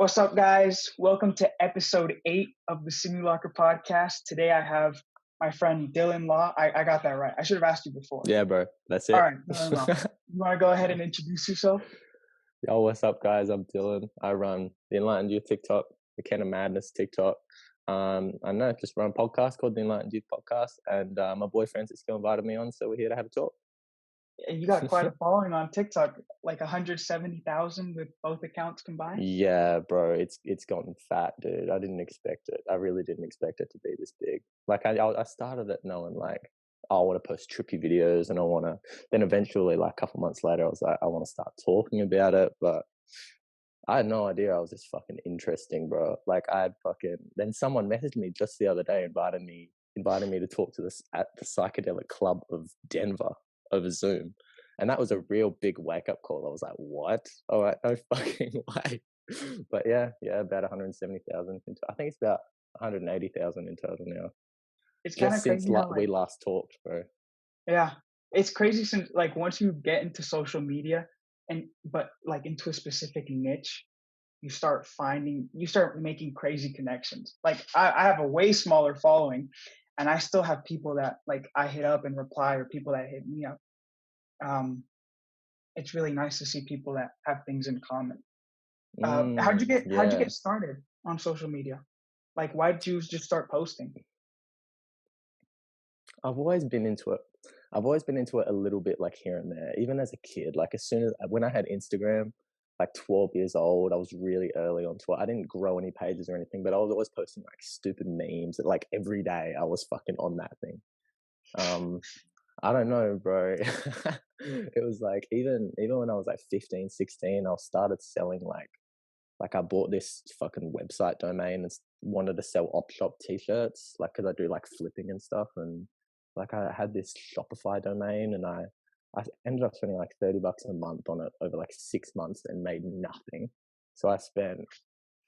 What's up, guys? Welcome to episode 8 of the Simulacra podcast. Today I have my friend Dylan Law. I got that right. I should have asked you before. Yeah, bro. That's All it. right, Dylan Law. You want to go ahead and introduce yourself? Yo, what's up, guys? I'm Dylan. I run the Enlightened Youth TikTok, the Ken of Madness TikTok. I know, just run a podcast called the Enlightened Youth Podcast, and my boyfriend Cisco invited me on, so we're here to have a talk. You got quite a following on TikTok, like 170,000 with both accounts combined. Yeah, bro, it's gotten fat, dude. I didn't expect it. I really didn't expect it to be this big. Like, I started it knowing, like, I want to post trippy videos, and I want to. Then eventually, like a couple months later, I was like, I want to start talking about it, but I had no idea I was this fucking interesting, bro. Like, then someone messaged me just the other day, invited me to talk to this at the Psychedelic Club of Denver over Zoom. And that was a real big wake up call. I was like, what? All right, no fucking way. But yeah, about 170,000. I think it's about 180,000 in total now. It's kind of Just since crazy how, we last talked, bro. Yeah, it's crazy since like once you get into social media but like into a specific niche, you start making crazy connections. Like I have a way smaller following, and I still have people that like I hit up and reply, or people that hit me up. It's really nice to see people that have things in common. How'd you get started on social media? Like, why did you just start posting? I've always been into it. I've always been into it a little bit, like here and there. Even as a kid, like when I had Instagram, like 12 years old, I was really early onto it. I didn't grow any pages or anything, but I was always posting like stupid memes. Like every day, I was fucking on that thing. I don't know, bro. It was like even when I was like 15, 16, I started selling like I bought this fucking website domain and wanted to sell op shop t-shirts, like because I do like flipping and stuff, and like I had this Shopify domain, and I ended up spending like $30 a month on it over like 6 months and made nothing. So I spent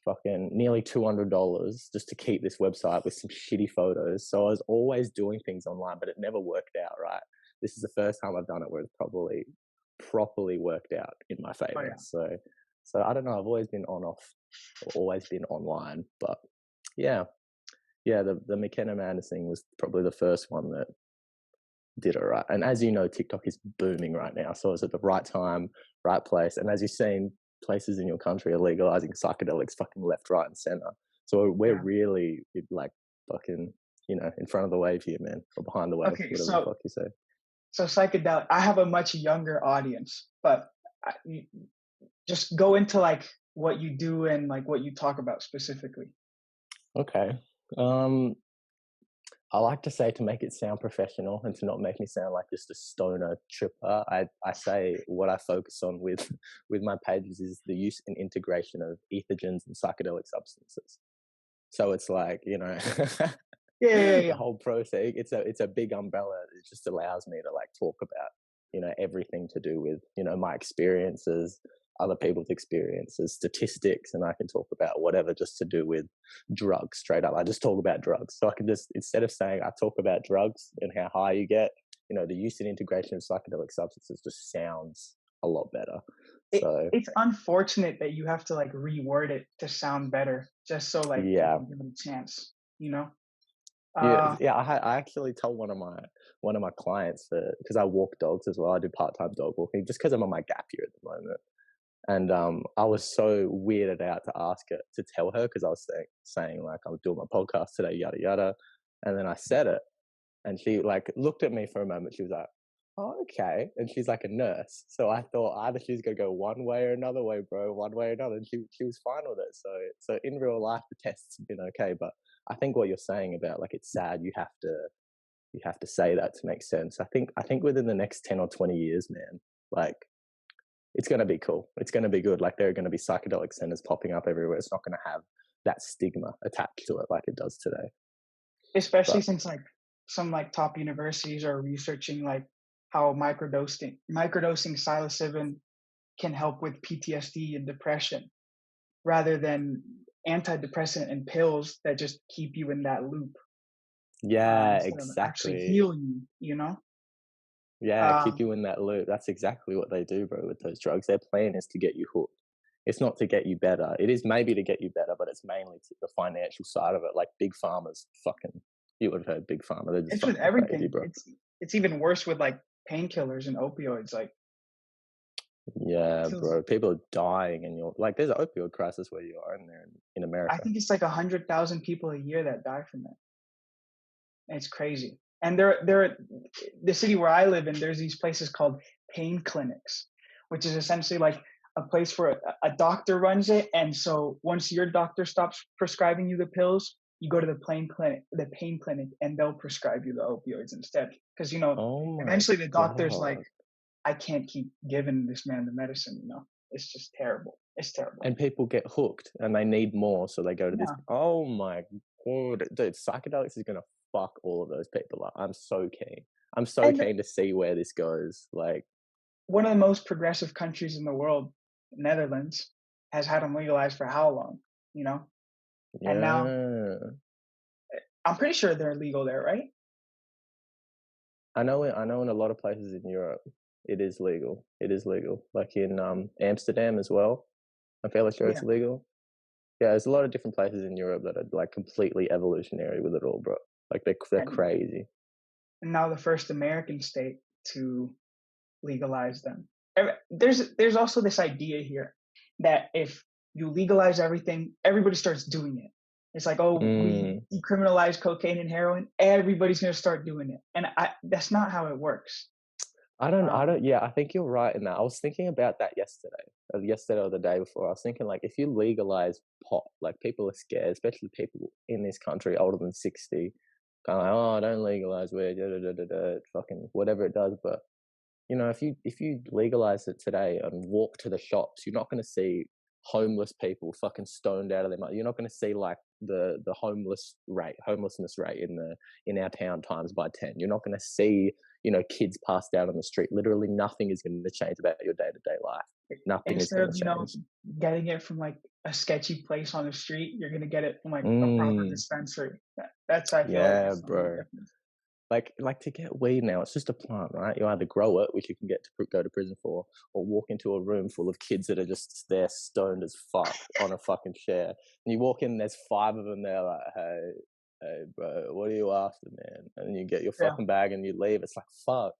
fucking nearly $200 just to keep this website with some shitty photos. So I was always doing things online, but it never worked out right. This is the first time I've done it where it's probably properly worked out in my favor. Oh, yeah. So I don't know. I've always been on off, or always been online, but yeah. The McKenna Madness thing was probably the first one that did it right. And as you know, TikTok is booming right now. So it's at the right time, right place. And as you've seen, places in your country are legalizing psychedelics fucking left, right, and center. So we're really like fucking, in front of the wave here, man, or behind the wave, whatever the fuck you say. So psychedelic, I have a much younger audience, but just go into like what you do and like what you talk about specifically. Okay. I like to say, to make it sound professional and to not make me sound like just a stoner tripper, I say what I focus on with my pages is the use and integration of ethogens and psychedelic substances. So it's like, the whole process, it's a big umbrella. It just allows me to like talk about, everything to do with, my experiences, other people's experiences, statistics, and I can talk about whatever just to do with drugs straight up. I just talk about drugs. So I can just, instead of saying I talk about drugs and how high you get, the use and integration of psychedelic substances just sounds a lot better. It's unfortunate that you have to like reword it to sound better, just so like give them a chance, I actually told one of my clients because I walk dogs as well. I do part-time dog walking just because I'm on my gap year at the moment. And I was so weirded out to ask her, to tell her, because I was saying like I'm doing my podcast today, yada yada, and then I said it, and she like looked at me for a moment. She was like, "Oh, okay," and she's like a nurse, so I thought either she's gonna go one way or another way, bro, one way or another. And she was fine with it. So in real life, the tests have been okay, but I think what you're saying about like it's sad you have to say that to make sense. I think within the next 10 or 20 years, man, like, it's going to be cool. It's going to be good. Like there are going to be psychedelic centers popping up everywhere. It's not going to have that stigma attached to it like it does today. Especially since like some like top universities are researching like how microdosing psilocybin can help with PTSD and depression, rather than antidepressant and pills that just keep you in that loop. Yeah, exactly. Actually exactly. heal you. Yeah, keep you in that loop. That's exactly what they do, bro, with those drugs. Their plan is to get you hooked. It's not to get you better. It is maybe to get you better, but it's mainly to the financial side of it. Like big pharma's fucking, you would have heard big pharma. They're just It's with fucking crazy, everything. bro. It's even worse with like painkillers and opioids. Like it Yeah, kills. bro. People are dying, and you're like, there's an opioid crisis where you are in there in I America. think it's like 100,000 people a year that die from it. And it's crazy. And the city where I live in, there's these places called pain clinics, which is essentially like a place where a doctor runs it. And so once your doctor stops prescribing you the pills, you go to the pain clinic, and they'll prescribe you the opioids instead. Because Oh my eventually the doctor's like, god. I can't keep giving this man the medicine. It's just terrible. It's terrible. And people get hooked, and they need more, so they go to this. Yeah. Oh my god, dude! Psychedelics is gonna fuck all of those people up. I'm so keen. I'm so And keen to see where this goes. Like, one of the most progressive countries in the world, Netherlands, has had them legalized for how long? You know, and now yeah. I'm pretty sure they're legal there, right? I know in a lot of places in Europe, it is legal. It is legal. Like in Amsterdam as well. I'm fairly sure Yeah. it's legal. Yeah, there's a lot of different places in Europe that are like completely evolutionary with it all, bro. Like they're And, crazy. and now the first American state to legalize them. There's also this idea here that if you legalize everything, everybody starts doing it. It's like, oh, we decriminalize cocaine and heroin, everybody's gonna start doing it, and that's not how it works. Yeah, I think you're right in that. I was thinking about that yesterday or the day before. I was thinking, like, if you legalize pot, like, people are scared, especially people in this country older than 60, kind of like, oh, don't legalize weed, fucking whatever it does. But if you legalize it today and walk to the shops, you're not going to see homeless people fucking stoned out of their mind. You're not going to see like the homelessness rate in our town times by 10. You're not going to see kids passed out on the street. Literally nothing is going to change about your day-to-day life. Nothing is Instead going of to change. getting it from like a sketchy place on the street, you're gonna get it from like a proper dispensary. That's I feel like Yeah, that's the main bro. difference. Like to get weed now, it's just a plant, right? You either grow it, which you can get to go to prison for, or walk into a room full of kids that are just there stoned as fuck on a fucking chair. And you walk in, there's 5 of them there, like, hey, bro, what are you after, man? And you get your Yeah. fucking bag and you leave. It's like, fuck.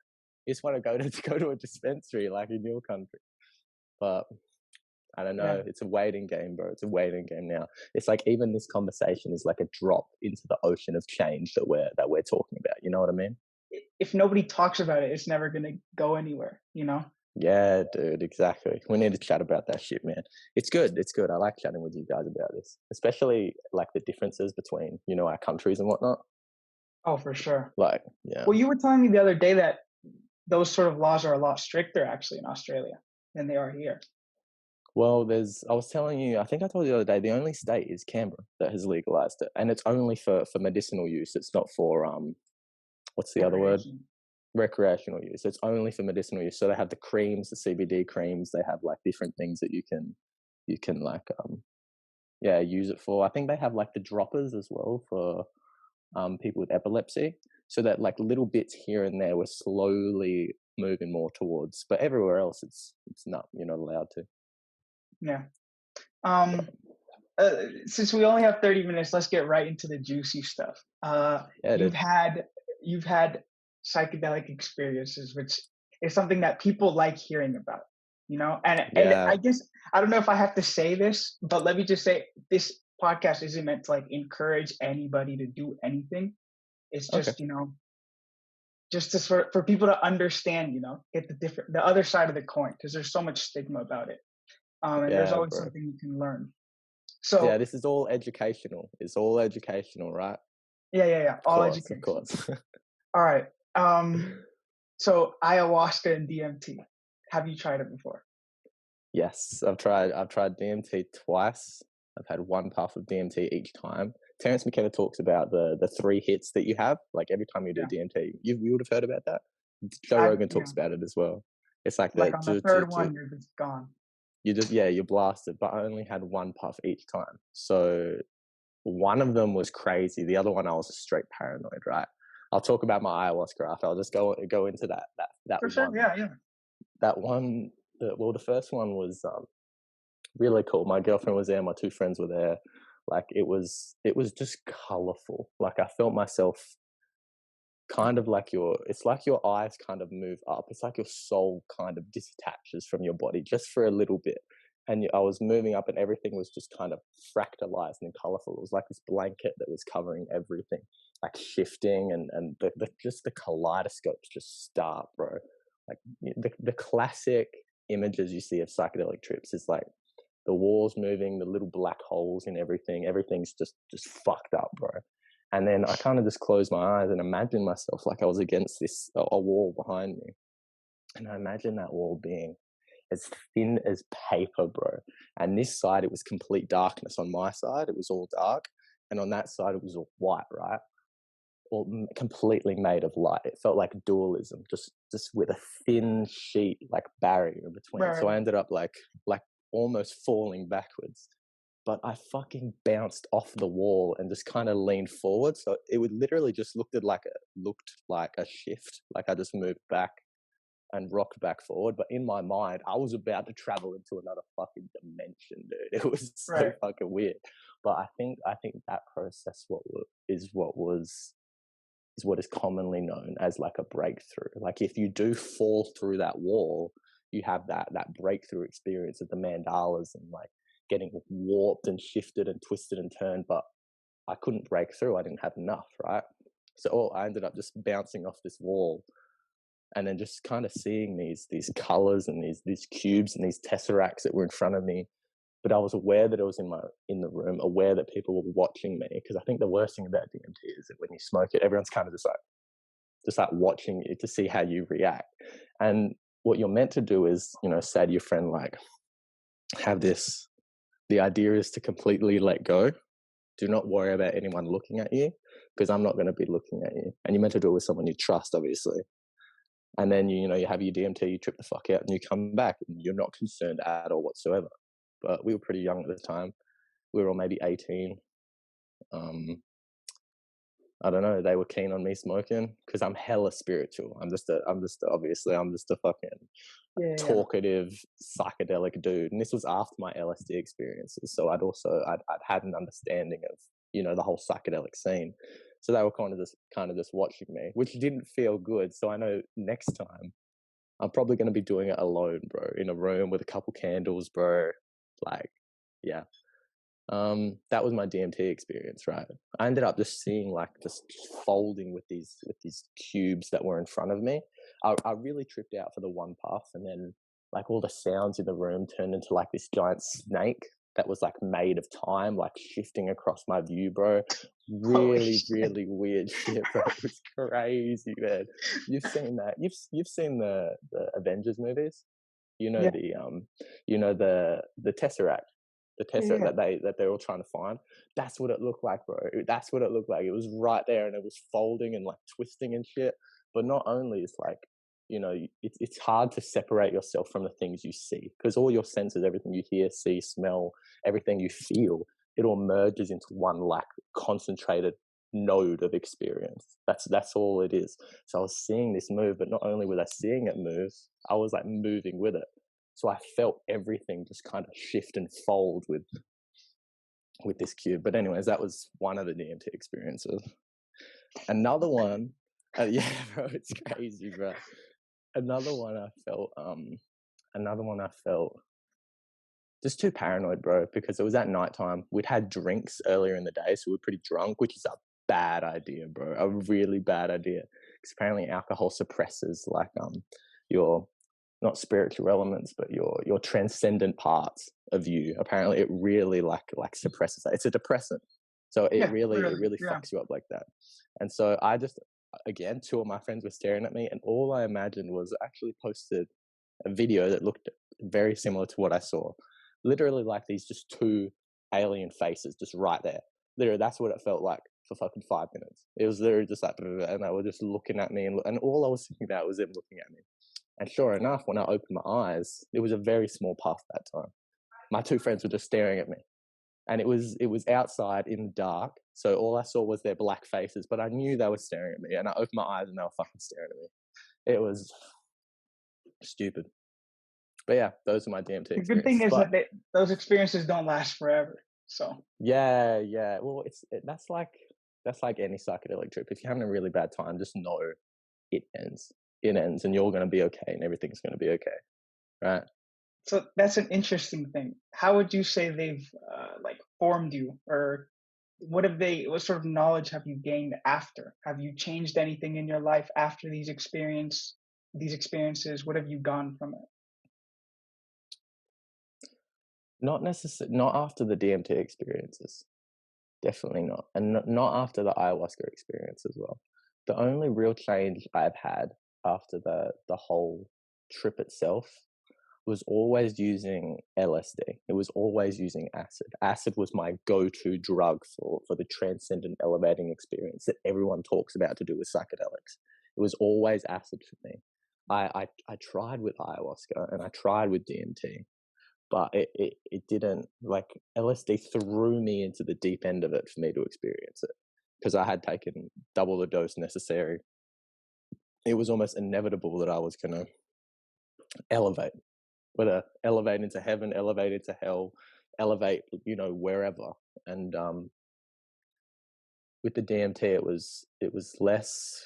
You just want to go to a dispensary like in your country. But I don't know. Yeah. It's a waiting game, bro. It's a waiting game now. It's like even this conversation is like a drop into the ocean of change that we're talking about. You know what I mean? If nobody talks about it, it's never gonna go anywhere. Yeah, dude, exactly. We need to chat about that shit, man. It's good. It's good. I like chatting with you guys about this, especially like the differences between, our countries and whatnot. Oh, for sure. Like, yeah. Well, you were telling me the other day that those sort of laws are a lot stricter actually in Australia than they are here. Well, I was telling you, I think I told you the other day, the only state is Canberra that has legalized it. And it's only for medicinal use. It's not for, what's the other word? Recreational use. It's only for medicinal use. So they have the creams, the CBD creams. They have like different things that you can like, use it for. I think they have like the droppers as well for people with epilepsy. So that like little bits here and there we're slowly moving more towards. But everywhere else, it's not. You're not allowed to. Yeah. Since we only have 30 minutes, let's get right into the juicy stuff. You've had psychedelic experiences, which is something that people like hearing about, and I guess I don't know if I have to say this, but let me just say this podcast isn't meant to like encourage anybody to do anything. It's just, just to for people to understand, get the other side of the coin, because there's so much stigma about it. And there's always something you can learn. So yeah, this is all educational. It's all educational, right? Yeah. All education. Of course. All right. So ayahuasca and DMT. Have you tried it before? Yes, I've tried DMT twice. I've had 1 puff of DMT each time. Terence McKenna talks about the 3 hits that you have, like every time you do DMT. You would have heard about that. Joe Rogan talks about it as well. It's like on the third one, you're just gone. You're blasted, but I only had 1 puff each time. So one of them was crazy. The other one, I was straight paranoid, right? I'll talk about my ayahuasca after. I'll just go into that For one. sure, yeah. That one, the first one was really cool. My girlfriend was there, my two friends were there. Like it was just colorful. Like I felt myself kind of like it's like your eyes kind of move up. It's like your soul kind of detaches from your body just for a little bit. And I was moving up and everything was just kind of fractalized and colorful. It was like this blanket that was covering everything, like shifting, and just the kaleidoscopes just start, bro. Like the classic images you see of psychedelic trips is like the walls moving, the little black holes in everything. Everything's just fucked up, bro. And then I kind of just closed my eyes and imagined myself like I was against a wall behind me. And I imagined that wall being as thin as paper, bro. And this side, it was complete darkness. On my side, it was all dark. And on that side, it was all white, right? All completely made of light. It felt like dualism, just with a thin sheet, like barrier in between. Right. So I ended up like almost falling backwards. But I fucking bounced off the wall and just kind of leaned forward. So it would literally just looked like a shift. Like I just moved back and rocked back forward. But in my mind, I was about to travel into another fucking dimension, dude. It was so fucking weird. But I think that process is what is commonly known as like a breakthrough. Like if you do fall through that wall, you have that breakthrough experience of the mandalas and like getting warped and shifted and twisted and turned. But I couldn't break through. I didn't have enough, right? So I ended up just bouncing off this wall and then just kind of seeing these colors and these cubes and these tesseracts that were in front of me. But I was aware that it was in the room, aware that people were watching me. Because I think the worst thing about DMT is that when you smoke it, everyone's kind of just like watching you to see how you react. And what you're meant to do is, say to your friend, like, have this. The idea is to completely let go. Do not worry about anyone looking at you, because I'm not going to be looking at you. And you're meant to do it with someone you trust, obviously. And then you have your DMT, you trip the fuck out, and you come back, and you're not concerned at all whatsoever. But we were pretty young at the time. We were all maybe 18. I don't know. They were keen on me smoking because I'm hella spiritual. I'm just a fucking talkative psychedelic dude. And this was after my LSD experiences, so I'd had an understanding of the whole psychedelic scene. So they were kind of just watching me, which didn't feel good. So I know next time I'm probably going to be doing it alone, bro, in a room with a couple candles, bro. Like, yeah. That was my DMT experience, right? I ended up just seeing like just folding with these cubes that were in front of me. I really tripped out for the one puff, and then like all the sounds in the room turned into like this giant snake that was like made of time, like shifting across my view, bro. Really weird shit, bro. It was crazy, man. You've seen that? You've seen the Avengers movies? The Tesseract. The Tesseract that they're all trying to find. That's what it looked like, bro. That's what it looked like. It was right there, and it was folding and like twisting and shit. But not only is like, it's hard to separate yourself from the things you see, because all your senses, everything you hear, see, smell, everything you feel, it all merges into one like concentrated node of experience. That's all it is. So I was seeing this move, but not only was I seeing it move, I was like moving with it. So I felt everything just kind of shift and fold with this cube. But anyways, that was one of the DMT experiences. Another one, yeah, bro, it's crazy, bro. Another one I felt just too paranoid, bro, because it was at nighttime. We'd had drinks earlier in the day, so we were pretty drunk, which is a bad idea, bro. A really bad idea. Because apparently alcohol suppresses like your not spiritual elements, but your transcendent parts of you. Apparently it really like suppresses that. It's a depressant. So it really fucks you up like that. And so I just, again, two of my friends were staring at me, and all I imagined was I actually posted a video that looked very similar to what I saw. Literally like these just two alien faces just right there. Literally, that's what it felt like for fucking 5 minutes. It was literally just like, and they were just looking at me, and all I was thinking about was them looking at me. And sure enough, when I opened my eyes, it was a very small puff that time. My two friends were just staring at me. And it was outside in the dark. So all I saw was their black faces, but I knew they were staring at me. And I opened my eyes and they were fucking staring at me. It was stupid. But yeah, those are my DMT The good thing experiences. is But that those experiences don't last forever. So yeah, yeah. Well, that's like any psychedelic trip. If you're having a really bad time, just know it ends. It ends, and you're going to be okay, and everything's going to be okay, right? so that's an interesting thing. How would you say they've like formed you, or what sort of knowledge have you gained after? Have you changed anything in your life after these experiences? What have you gone from it? Not after the DMT experiences. Definitely not, and not after the ayahuasca experience as well. The only real change I've had after the whole trip itself was always using LSD. It was always using acid. Acid was my go-to drug for the transcendent elevating experience that everyone talks about to do with psychedelics. It was always acid for me. I tried with ayahuasca and I tried with DMT, but it didn't, like, LSD threw me into the deep end of it for me to experience it because I had taken double the dose necessary. It was almost inevitable that I was going to elevate, whether elevate into heaven, elevate into hell, elevate, wherever. And with the DMT, it was less.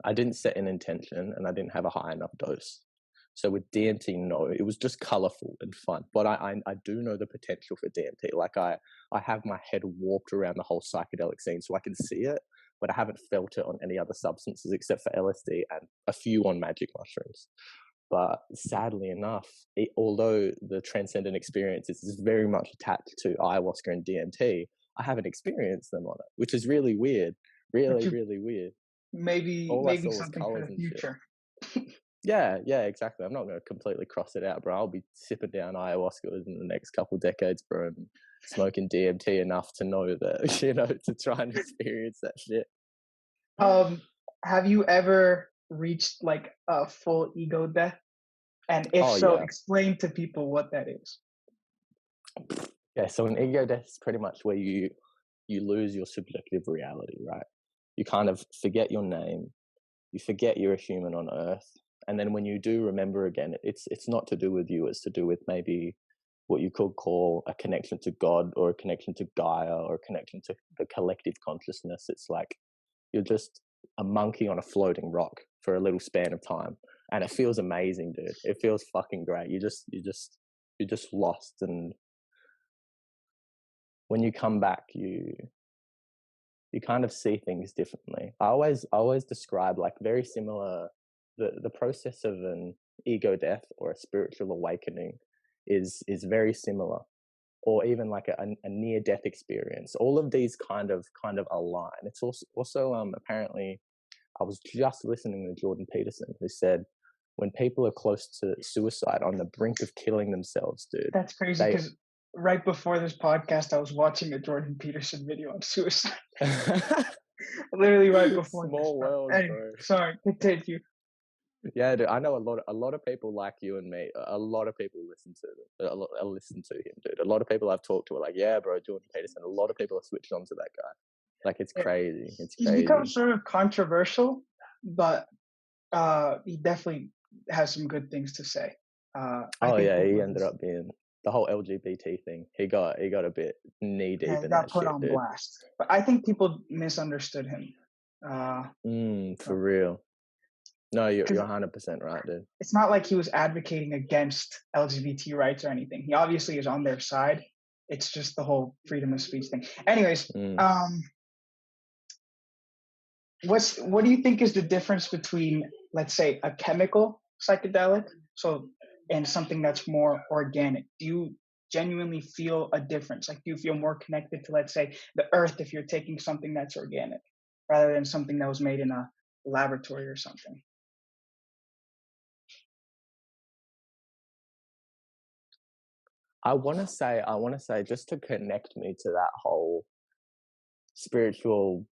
I didn't set an intention, and I didn't have a high enough dose. So with DMT, no, it was just colorful and fun. But I do know the potential for DMT. Like I have my head warped around the whole psychedelic scene, so I can see it, but I haven't felt it on any other substances except for LSD and a few on magic mushrooms. But sadly enough, although the transcendent experience is very much attached to ayahuasca and DMT, I haven't experienced them on it, which is really weird. But Really, you really weird. All I maybe saw was something for colors the and shit. future. Yeah, yeah, exactly. I'm not going to completely cross it out, bro. I'll be sipping down ayahuasca in the next couple decades, bro, and smoking DMT enough to know that, to try and experience that shit. Have you ever reached like a full ego death? And if Oh, so, yeah. explain to people what that is. Yeah, so an ego death is pretty much where you lose your subjective reality, right? You kind of forget your name, you forget you're a human on Earth, and then when you do remember again, it's not to do with you, it's to do with maybe what you could call a connection to God or a connection to Gaia or a connection to the collective consciousness. It's like you're just a monkey on a floating rock for a little span of time, and it feels amazing, dude. It feels fucking great. You're just lost, and when you come back, you kind of see things differently. I always describe, like, very similar, the process of an ego death or a spiritual awakening is very similar, or even like a near death experience. All of these kind of align. It's also apparently, I was just listening to Jordan Peterson, who said when people are close to suicide, on the brink of killing themselves, dude, That's crazy they because right before this podcast, I was watching a Jordan Peterson video on suicide. Literally right before this. small world, Anyway, bro. sorry, continue. Yeah, dude, I know a lot of people like you and me. A lot of people listen to listen to him, dude. A lot of people I've talked to are like, yeah, bro, Jordan Peterson. A lot of people are switched on to that guy. Like, it's Yeah, crazy. It's he's become crazy. sort of controversial, but he definitely has some good things to say. I Oh think yeah, he people ended just up being the whole LGBT thing. He got a bit knee yeah, deep he in got that put shit, on dude. blast. But I think people misunderstood him. For real. No, you're Because 100% right, dude. it's not like he was advocating against LGBT rights or anything. He obviously is on their side. It's just the whole freedom of speech thing. Anyways, Mm. what do you think is the difference between, let's say, a chemical psychedelic, and something that's more organic? Do you genuinely feel a difference? Like, do you feel more connected to, let's say, the earth if you're taking something that's organic rather than something that was made in a laboratory or something? I want to say, just to connect me to that whole spiritual,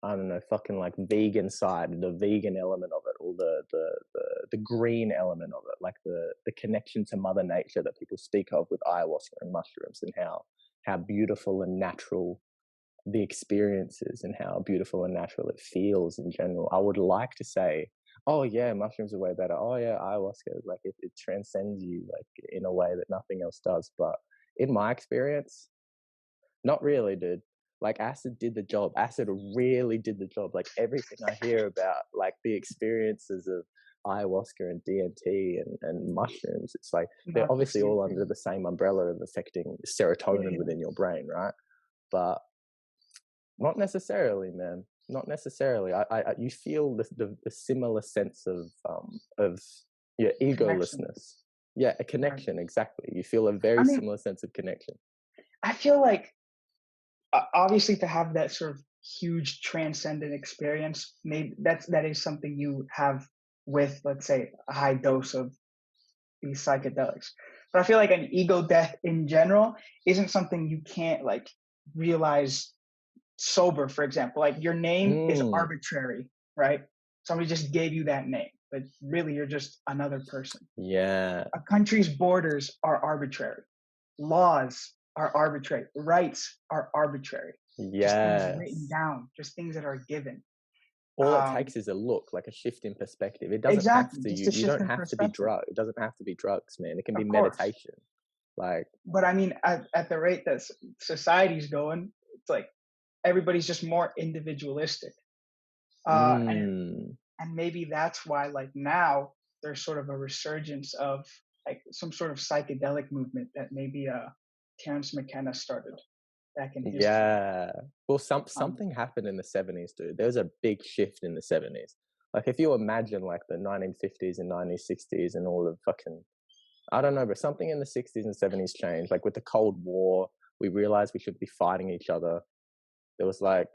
I don't know, fucking like vegan side, the vegan element of it, or the green element of it, like the connection to Mother Nature that people speak of with ayahuasca and mushrooms, and how beautiful and natural the experience is, and how beautiful and natural it feels in general. I would like to say Oh yeah, mushrooms are way better. Oh yeah, ayahuasca, like it transcends you like in a way that nothing else does. But in my experience, not really, dude. Like acid did the job. Acid really did the job. Like everything I hear about like the experiences of ayahuasca and DMT and mushrooms, it's like they're Not the obviously all same. under the same umbrella of affecting Yeah, serotonin yeah. within your brain, right? But not necessarily, man. Not necessarily. You feel the similar sense of yeah, Connection. egolessness. Yeah, a Right. connection. Exactly. You feel a I very mean, similar sense of connection. I feel like obviously to have that sort of huge transcendent experience, maybe that is something you have with, let's say, a high dose of these psychedelics. But I feel like an ego death in general isn't something you can't like realize sober, for example. Like your name is Mm, arbitrary, right? Somebody just gave you that name, but really you're just another person. yeah. A country's borders are arbitrary. Laws are arbitrary. Rights are arbitrary. Just things written Yes. down, just things that are given. All it Um, takes is a look, like a shift in perspective. It doesn't have exactly, to, just a you shift don't in have to be perspective, drug. It doesn't have to be drugs, man. It can be of course. meditation. Like, But I mean, at the rate that society's going, it's like everybody's just more individualistic. Uh, and mm, and maybe that's why like now there's sort of a resurgence of like some sort of psychedelic movement that maybe Terence McKenna started back in his time. yeah. Well, Um, something happened in the 70s, dude. There was a big shift in the 70s. Like, if you imagine like the 1950s and 1960s and all the fucking, I don't know, but something in the 60s and 70s changed. Like with the Cold War, we realized we should be fighting each other. There was like,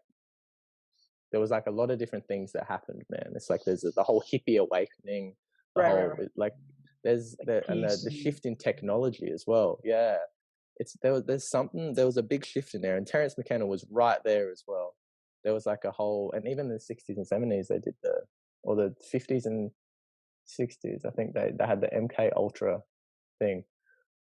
there was like a lot of different things that happened, man. It's like there's the whole hippie awakening, the right, right, whole right. like there's Like the peace and shift in technology as well. Yeah, it's there's something, there was a big shift in there, and Terence McKenna was right there as well. There was like a whole, and even in the 60s and 70s they did or the 50s and 60s, I think they had the MK Ultra thing.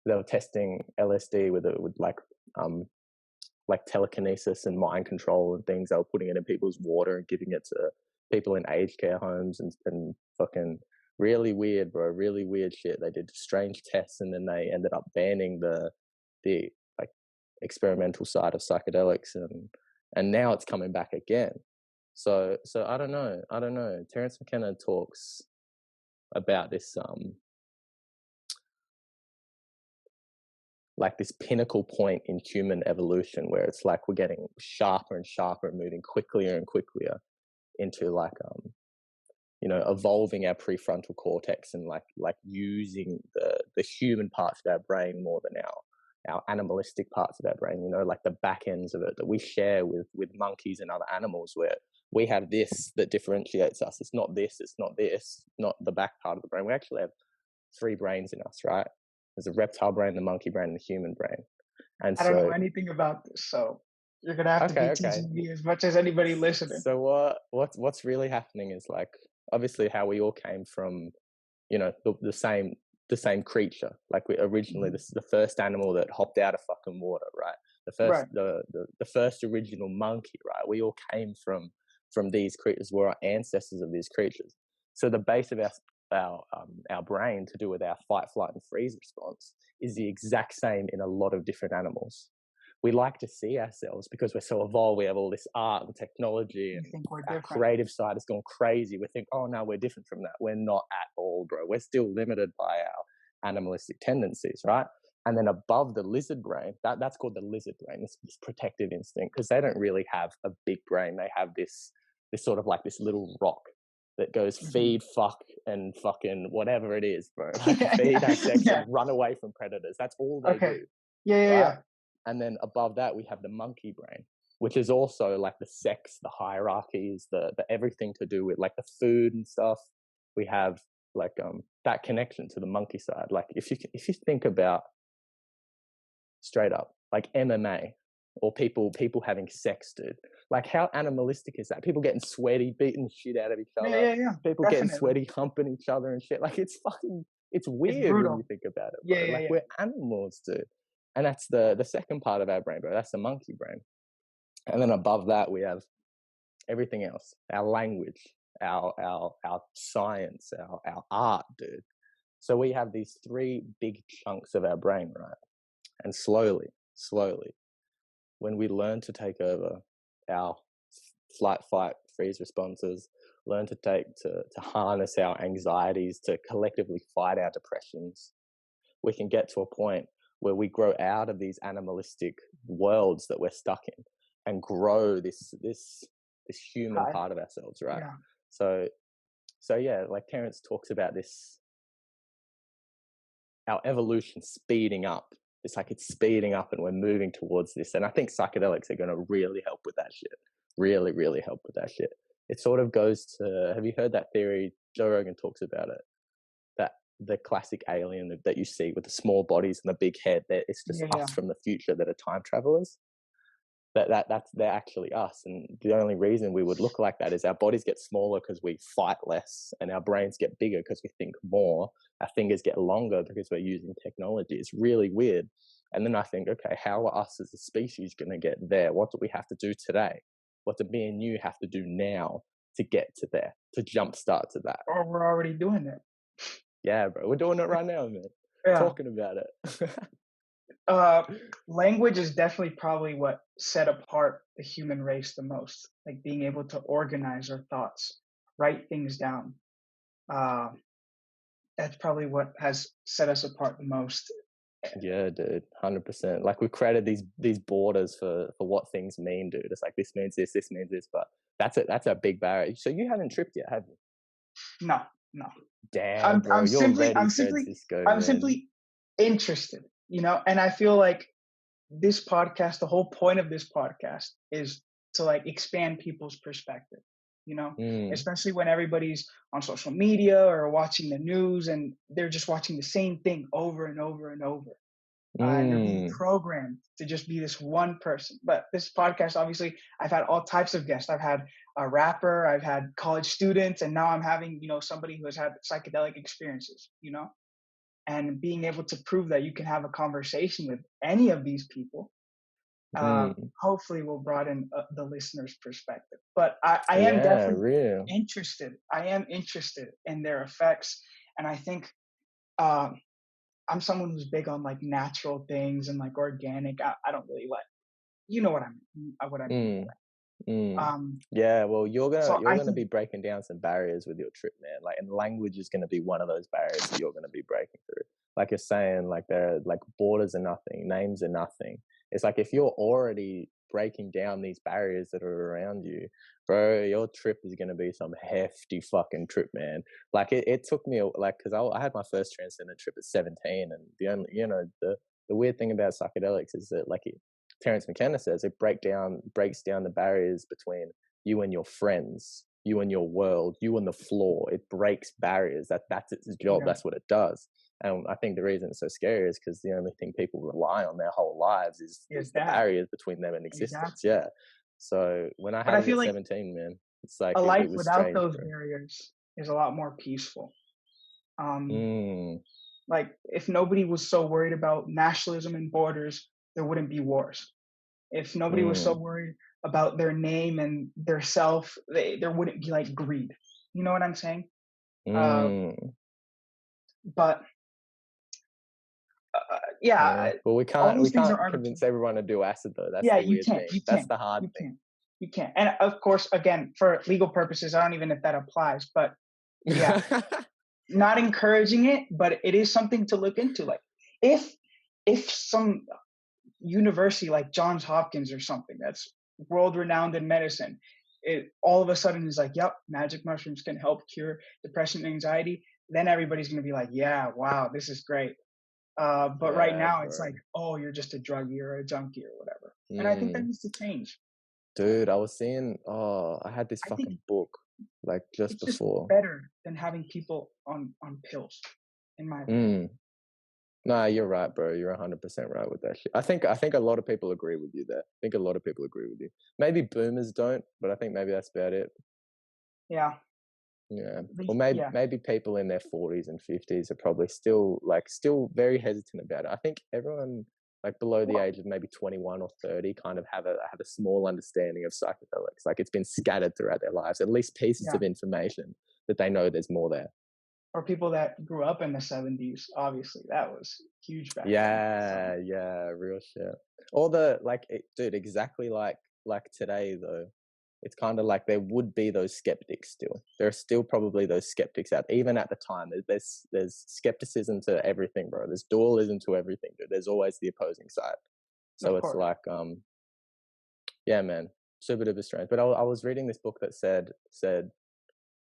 They were testing LSD with like telekinesis and mind control and things. They were putting it in people's water and giving it to people in aged care homes and fucking really weird, bro. Really weird shit. They did strange tests and then they ended up banning the like experimental side of psychedelics and now it's coming back again. So I don't know. I don't know. Terence McKenna talks about this like this pinnacle point in human evolution where it's like we're getting sharper and sharper and moving quicker and quicker into like you know, evolving our prefrontal cortex and like using the human parts of our brain more than our animalistic parts of our brain, you know, like the back ends of it that we share with monkeys and other animals, where we have this that differentiates us. It's not this, it's not this, not the back part of the brain. We actually have three brains in us, right? There's a reptile brain, the monkey brain, and the human brain. And I don't know so, anything about this, so you're gonna have to be okay. teaching me as much as anybody listening. So what's really happening is like obviously how we all came from, you know, the same creature. Like we originally, Mhm. this is the first animal that hopped out of fucking water, right? The first Right. the first original monkey, right? We all came from these creatures. We're our ancestors of these creatures. So the base of our brain to do with our fight, flight, and freeze response is the exact same in a lot of different animals. We like to see ourselves because we're so evolved. We have all this art and technology, You and think we're our different? creative side has gone crazy. We think, oh no, we're different from that. We're not at all, bro. We're still limited by our animalistic tendencies, right? And then above the lizard brain, that's called the lizard brain, this protective instinct, because they don't really have a big brain. They have this sort of like this little rock that goes Hmm. feed, fuck, and fucking whatever it is, bro. Like Yeah, feed, yeah, have sex, yeah. and run away from predators. That's all they Okay. do, Yeah, yeah, right? yeah. And then above that, we have the monkey brain, which is also like the sex, the hierarchies, the everything to do with like the food and stuff. We have like that connection to the monkey side. Like if you think about straight up like MMA or people having sex, dude. Like how animalistic is that? People getting sweaty, beating the shit out of each Yeah, other. yeah, yeah. People getting Definitely. sweaty, humping each other and shit. Like it's fucking, it's It's weird when you brutal. think about it, Yeah, bro. yeah, Like yeah. we're animals, dude. And that's the second part of our brain, bro. That's the monkey brain. And then above that, we have everything else, our language, our science, our art, dude. So we have these three big chunks of our brain, right? And slowly, when we learn to take over our flight, fight, freeze responses, learn to harness our anxieties, to collectively fight our depressions, we can get to a point where we grow out of these animalistic worlds that we're stuck in and grow this human part of ourselves, right? Yeah. So yeah, like Terence talks about this, our evolution speeding up. It's like it's speeding up and we're moving towards this. And I think psychedelics are going to really help with that shit. Really, really help with that shit. It sort of goes to, have you heard that theory? Joe Rogan talks about it. That the classic alien that you see with the small bodies and the big head, that it's just us from the future that are time travelers. That's they're actually us, and the only reason we would look like that is our bodies get smaller because we fight less, and our brains get bigger because we think more. Our fingers get longer because we're using technology. It's really weird. And then I think, okay, how are us as a species going to get there? What do we have to do today? What do me and you have to do now to get to there, to jumpstart to that? Or we're already doing it. Yeah, bro, we're doing it right now, man. Yeah. Talking about it. Language is definitely probably what set apart the human race the most, like being able to organize our thoughts, write things down. That's probably what has set us apart the most. Yeah, dude, 100%. Like we created these borders for what things mean, dude. It's like this means this means this, but that's a big barrier. So you haven't tripped yet, have you? No. Damn, bro, you're ready, Francisco. I'm simply interested, and I feel like this podcast, the whole point of this podcast is to like expand people's perspective, especially when everybody's on social media or watching the news and they're just watching the same thing over and over and over. And they're being programmed to just be this one person. But this podcast, obviously, I've had all types of guests. I've had a rapper, I've had college students, and now I'm having, somebody who has had psychedelic experiences, and being able to prove that you can have a conversation with any of these people, hopefully will broaden the listener's perspective. But I am definitely interested. I am interested in their effects. And I think I'm someone who's big on like natural things and like organic. I don't really like, what I mean. Yeah, well, you're gonna think, be breaking down some barriers with your trip, man. Like, and language is gonna be one of those barriers that you're gonna be breaking through. Like you're saying, like there, like borders are nothing, names are nothing. It's like if you're already breaking down these barriers that are around you, bro, your trip is gonna be some hefty fucking trip, man. Like it took me like because I had my first transcendent trip at 17, and the only the weird thing about psychedelics is that like Terence McKenna says it breaks down the barriers between you and your friends, you and your world, you and the floor. It breaks barriers. That's its job. That's what it does. And I think the reason it's so scary is because the only thing people rely on their whole lives is the barriers between them and existence. Exactly. Yeah. So when I had it at 17, man, it's like a life it was without strange, those barriers is a lot more peaceful. Like if nobody was so worried about nationalism and borders, there wouldn't be wars. If nobody was so worried about their name and their self, there wouldn't be like greed. You know what I'm saying? But yeah. Well, we can't convince everyone to do acid though. That's the weird thing. That's the hard thing. You can't. And of course, again, for legal purposes, I don't even know if that applies. But yeah, not encouraging it, but it is something to look into. Like if some university like Johns Hopkins or something that's world renowned in medicine, it all of a sudden is like, yep, magic mushrooms can help cure depression and anxiety, then everybody's going to be like, yeah, wow, this is great. But right now it's like, oh, you're just a druggie or a junkie or whatever. And I think that needs to change. Dude, I was seeing, I had this fucking book like just before. Just better than having people on pills, in my opinion. No, you're right, bro. You're 100% right with that shit. I think a lot of people agree with you there. I think a lot of people agree with you. Maybe boomers don't, but I think maybe that's about it. Yeah. Yeah. Or maybe people in their 40s and 50s are probably still very hesitant about it. I think everyone, like below the Well, age of maybe 21 or 30, kind of have a small understanding of psychedelics. Like it's been scattered throughout their lives, at least pieces yeah. of information that they know there's more there. Or people that grew up in the 70s, obviously that was huge back then. So Yeah, real shit. All the dude, exactly like today though. It's kind of like there would be those skeptics still. There are still probably those skeptics out, even at the time. There's skepticism to everything, bro. There's dualism to everything, dude. There's always the opposing side. So of it's course. like, yeah, man, super duper strange. But I was reading this book that said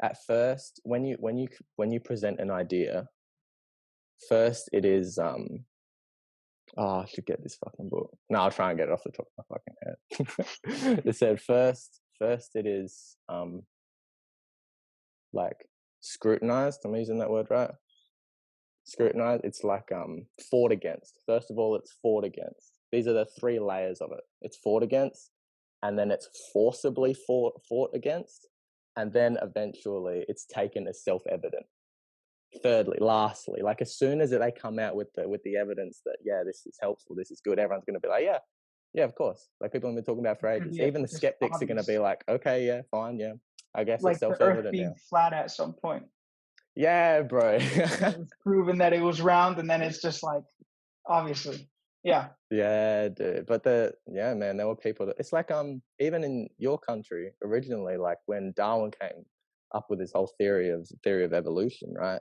at first when you present an idea, first it is I should get this fucking book. No, I'll try and get it off the top of my fucking head. It said first it is like scrutinized. I'm using that word right. Scrutinized. It's like fought against. First of all, it's fought against. These are the three layers of it. It's fought against, and then it's forcibly fought against, and then eventually it's taken as self-evident. Thirdly, lastly, like as soon as they come out with the evidence that this is helpful, this is good, everyone's going to be like, yeah, of course. Like people have been talking about for ages. Even the Just skeptics are going to be obvious. like, okay, yeah, fine, yeah, I guess it's Like the Earth self-evident being now. flat at some point. Yeah, bro. And it was proven that it was round, and then it's just like, obviously, yeah. Yeah, dude. But man, there were people that it's like even in your country originally, like when Darwin came up with his whole theory of evolution, right?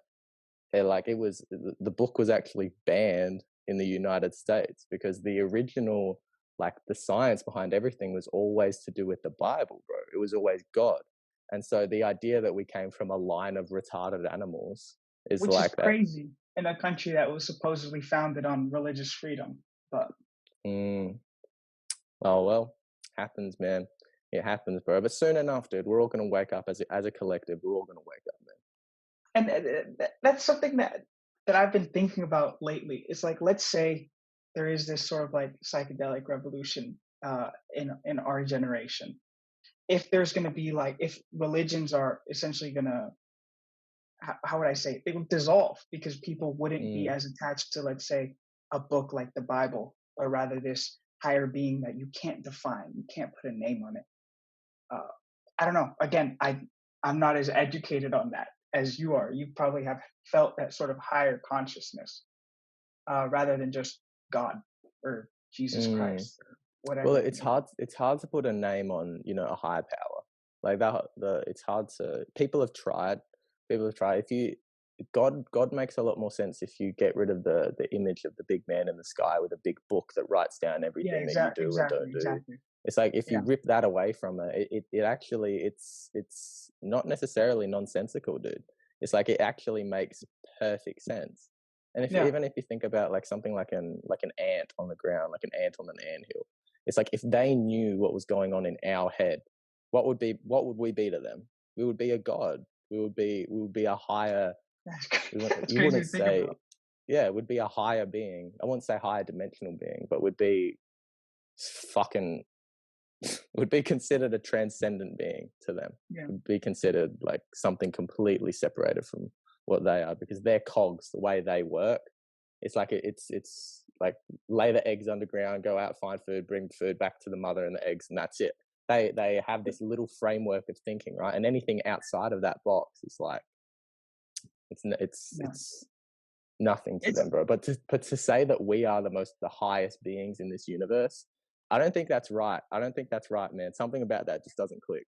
The book was actually banned in the United States because the original, like the science behind everything was always to do with the Bible, bro. It was always God. And so the idea that we came from a line of retarded animals is Which is like that. crazy in a country that was supposedly founded on religious freedom. But Oh, well, happens, man. It happens, bro. But soon enough, dude, we're all going to wake up as a collective. We're all going to wake up, man. and that's something that I've been thinking about lately. It's like, let's say there is this sort of like psychedelic revolution in our generation. If there's going to be like, if religions are essentially going to, how would I say it? They would dissolve because people wouldn't be as attached to, let's say, a book like the Bible, or rather this higher being that you can't define, you can't put a name on it. I don't know. Again, I'm not as educated on that as you are. You probably have felt that sort of higher consciousness rather than just God or Jesus Christ or whatever. Well, it's hard. It's hard to put a name on, a higher power like that. It's hard to. People have tried. If God makes a lot more sense if you get rid of the image of the big man in the sky with a big book that writes down everything that you do and don't do. Exactly. It's like if you rip that away from it actually it's not necessarily nonsensical, dude. It's like it actually makes perfect sense. And even if you think about like something like an ant on the ground, like an ant on an anthill, it's like if they knew what was going on in our head, what would we be to them? We would be a god. We would be a higher. You wouldn't say, it would be a higher being. I wouldn't say higher dimensional being, but would be fucking would be considered a transcendent being to them. Would be considered like something completely separated from what they are, because their cogs, the way they work, it's like it's like lay the eggs underground, go out, find food, bring food back to the mother and the eggs, and that's it. They have this little framework of thinking, right? And anything outside of that box is like it's nothing to them, bro. But to say that we are the highest beings in this universe, I don't think that's right. Man. Something about that just doesn't click.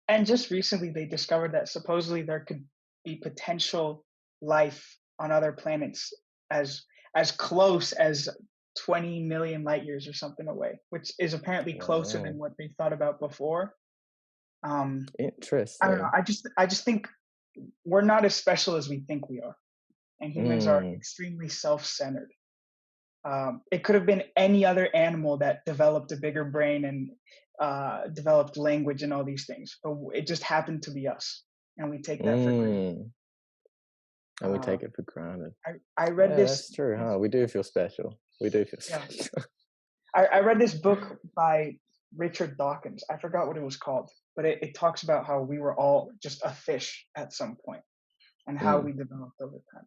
And just recently, they discovered that supposedly there could be potential life on other planets as close as 20 million light years or something away, which is apparently closer than what they thought about before. Interesting. I don't know. I just think we're not as special as we think we are, and humans are extremely self-centered. It could have been any other animal that developed a bigger brain and developed language and all these things, but it just happened to be us, and we take that for granted. And we take it for granted. I read this. That's true, huh? We do feel special. Special. I read this book by Richard Dawkins. I forgot what it was called, but it talks about how we were all just a fish at some point and how we developed over time.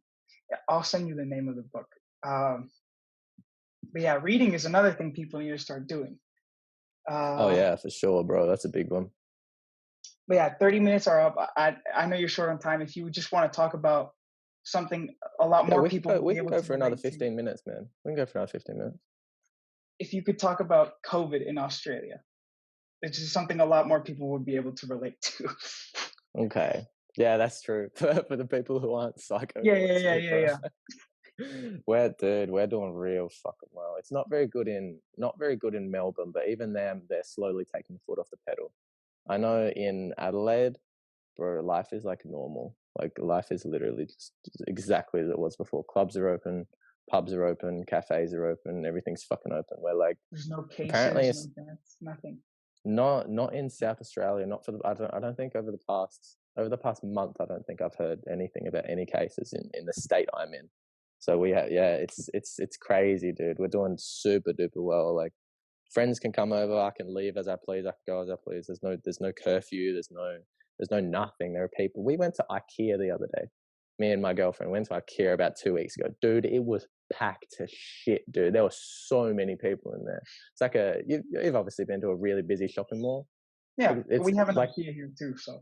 I'll send you the name of the book. But yeah, reading is another thing people need to start doing. Oh Uh, yeah, for sure, bro. That's a big one. but yeah, 30 minutes are up. I know you're short on time. If you just want to talk about something a lot Yeah, more people would we be can able go to for another relate to, 15 minutes, man. We can go for another 15 minutes. if you could talk about COVID in Australia, it's just something a lot more people would be able to relate to. Okay. Yeah, that's true. For the people who aren't Yeah, yeah, psychopaths, yeah, yeah, bro. yeah. We're doing real fucking well. It's not very good in Melbourne, but even them, they're slowly taking the foot off the pedal. I know in Adelaide, bro, life is like normal. Like life is literally just exactly as it was before. Clubs are open, pubs are open, cafes are open, everything's fucking open. We're like, There's no apparently cases, no it's deaths, nothing. not in South Australia. Not for the I don't think over the past month I don't think I've heard anything about any cases in the state I'm in. So we have, yeah, it's crazy, dude. We're doing super duper well. Like friends can come over, I can leave as I please, I can go as I please. There's no curfew, there's no nothing. There are people. We went to IKEA the other day. Me and my girlfriend went to IKEA about 2 weeks ago. Dude, it was packed to shit, dude. There were so many people in there. It's like you've obviously been to a really busy shopping mall. Yeah, It's we have an like, IKEA here too, so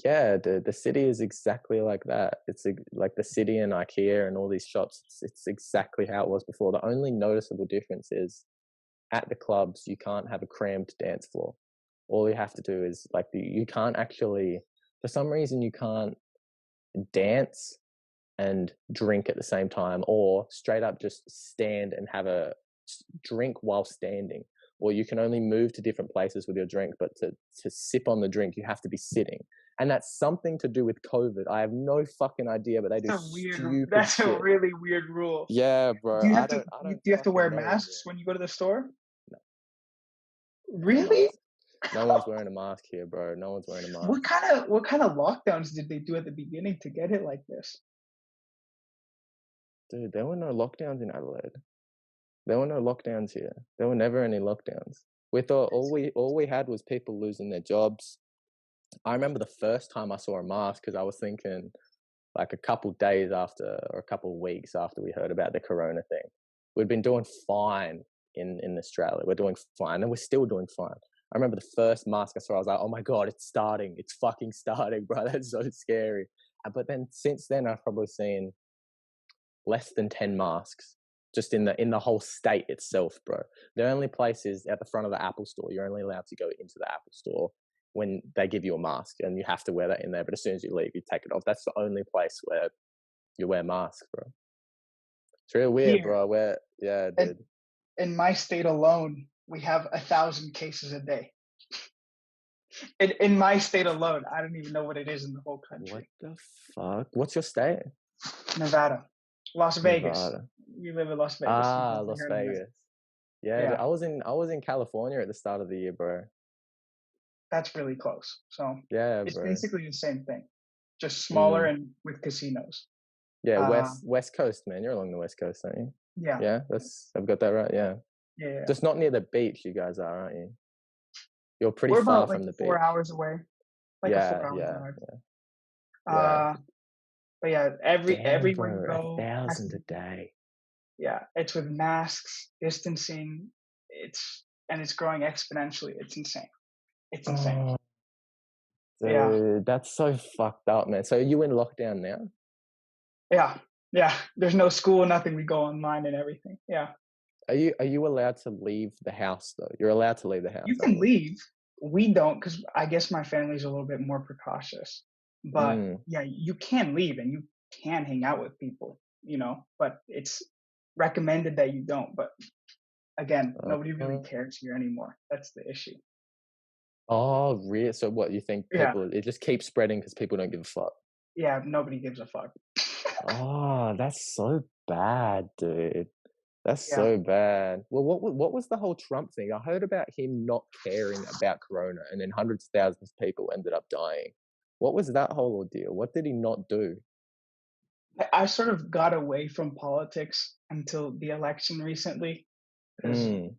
yeah, dude, the city is exactly like that. It's like the city and IKEA and all these shops. It's exactly how it was before. The only noticeable difference is at the clubs, you can't have a cramped dance floor. All you have to do is like you can't actually, for some reason, you can't dance and drink at the same time, or straight up just stand and have a drink while standing. Or you can only move to different places with your drink, but to sip on the drink, you have to be sitting. And that's something to do with COVID. I have no fucking idea, but they do stupid that's a shit. really weird rule. Yeah, Do bro. you have to I do don't you have to wear fucking know, man. masks when you go to the store? No, no Really? mask. No one's wearing a mask here, bro. No one's wearing a mask. What kind of lockdowns did they do at the beginning to get it like this? Dude, there were no lockdowns in Adelaide. There were no lockdowns here. There were never any lockdowns. We thought all we had was people losing their jobs. I remember the first time I saw a mask because I was thinking like a couple days after or a couple weeks after we heard about the corona thing. We'd been doing fine in Australia. We're doing fine and we're still doing fine. I remember the first mask I saw, I was like, oh my God, it's starting. It's fucking starting, bro. That's so scary. But then since then, I've probably seen less than 10 masks just in the whole state itself, bro. The only place is at the front of the Apple store. You're only allowed to go into the Apple store when they give you a mask, and you have to wear that in there. But as soon as you leave, you take it off. That's the only place where you wear masks, bro. It's real weird, Here bro. Where, yeah, in dude. in my state alone, we have 1,000 cases a day. In my state alone, I don't even know what it is in the whole What country. the fuck? What's your state? Nevada, Las Vegas. Nevada. We live in Las Vegas. You Ah, definitely Las heard of it. Vegas. Yeah, dude, Yeah, I was in California at the start of the year, bro. that's really close. So Yeah, it's bro. basically the same thing, just smaller Mm. and with casinos. Yeah, Uh, West Coast, man. You're along the West Coast, aren't you? yeah, Yeah, that's I've got that right. Yeah, yeah, yeah. just not near the beach. You guys are, aren't you? You're pretty We're far about like from the 4 hours beach. away, like a Yeah, 4 hour yeah, drive. yeah. Uh, but yeah, Damn, everywhere you bro, go has 1,000 to a day. yeah, it's with masks, distancing. It's growing exponentially. It's insane. It's insane. Oh, Yeah, dude, that's so fucked up, man. So are you in lockdown now? yeah, yeah. There's no school, nothing. We go online and everything. Yeah, Are you allowed to leave the house though? You're allowed to leave the house, you aren't can you? leave. We don't because I guess my family's a little bit more precautious. But Mm. yeah, you can leave and you can hang out with people. But it's recommended that you don't. But again, nobody really Uh, cares here anymore. That's the issue. oh, really? So what you think Yeah, people? It just keeps spreading because people don't give a fuck. yeah. Nobody gives a fuck. Oh, that's so bad, dude. That's Yeah. so bad. Well, what was the whole Trump thing? I heard about him not caring about Corona, and then hundreds of thousands of people ended up dying. What was that whole ordeal? What did he not do? I sort of got away from politics until the election recently because Mm.